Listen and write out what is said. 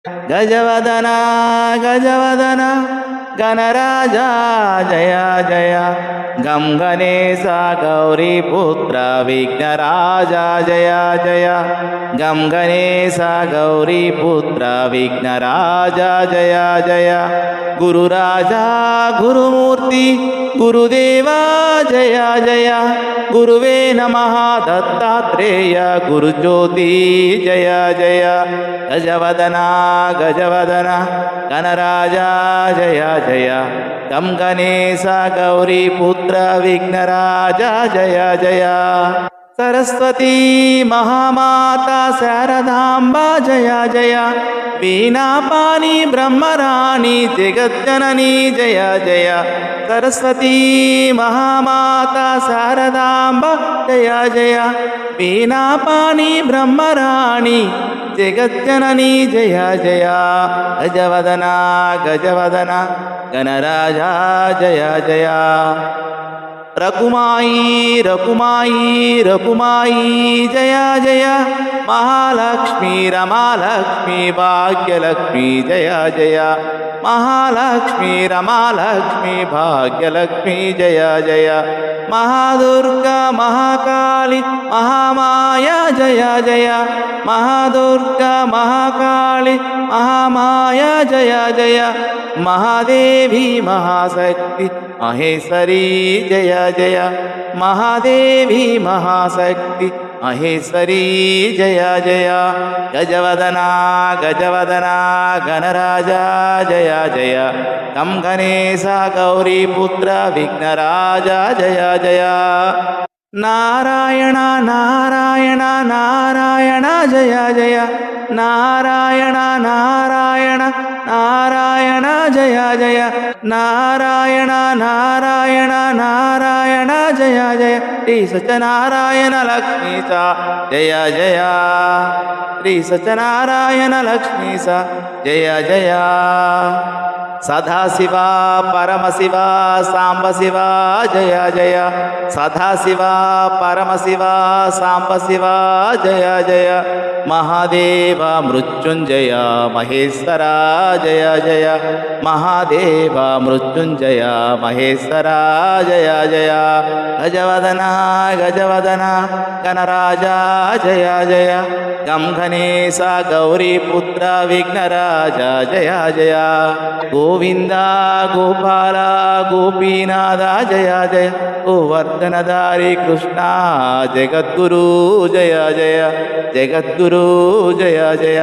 గజవదన గజవదన గణరాజా జయ జయ గం గణేశ గౌరీపుత్ర విఘ్నరాజా జయ జయ గం గణేశ గౌరీపుత్ర విఘ్నరాజా జయ జయ గురురాజా గురుమూర్తి గురుదేవా జయ జయ గురువే నమః దత్తాత్రేయ గురుజ్యోతి జయ జయ గజవదన గజవదన గణరాజా జయ జయ గం గణేశ గౌరీపుత్ర విఘ్నరాజా జయ జయ సరస్వతీ మహామాతా శారదాంబా జయ జయ వీణాపాణి బ్రహ్మరాణి జగజ్జననీ జయ జయ సరస్వతీ మహామాతా శారదాంబ జయ జయ వీణాపాణి బ్రహ్మరాణి జగజ్జననీ జయ జయ గజవదన గజవదన గణరాజా జయ జయ రకుమాయి రకుమాయి రకుమాయి జయ జయ మహాలక్ష్మి రమాలక్ష్మి భాగ్యలక్ష్మి జయ జయ మహాలక్ష్మి రమాలక్ష్మి భాగ్యలక్ష్మి జయ జయ మహాదుర్గా మహాకాళి మహామాయ జయ జయ మహాదుర్గా మహాకాళి మహామాయ జయ జయ మహాదేవి మహాశక్తి మహేశ్వరీ జయ జయ మహాదేవి మహాశక్తి మహేశ్వరీ జయ జయ గజవదన గజవదన గణరాజా జయ జయ గం గణేశ గౌరీపుత్ర విఘ్నరాజా జయ జయ నారాయణ నారాయణ నారాయణ జయ జయ నారాయణ నారాయణ నారాయణ జయ జయ నారాయణ నారాయణ నారాయణ జయ జయ శ్రీ సత్యనారాయణ లక్ష్మీ స జయ జయ శ్రీ సత్యనారాయణ లక్ష్మీ స జయ జయ సదాశివ పరమశివ సాంబశివ జయ జయ సదాశివ పరమశివ సాంబశివ జయ జయ మహాదేవ మృత్యుంజయ మహేశ్వర జయ జయ మహాదేవ మృత్యుంజయ మహేశ్వర జయ జయ గజవదన గజవదన గణరాజా జయ జయ గం గణేశ గౌరీపుత్ర విఘ్నరాజా జయ జయ గోవింద గోపాల గోపీనాథ జయ జయ గోవర్ధనధారి కృష్ణ జగద్గురు జయ జయ జగద్గురు జయ జయ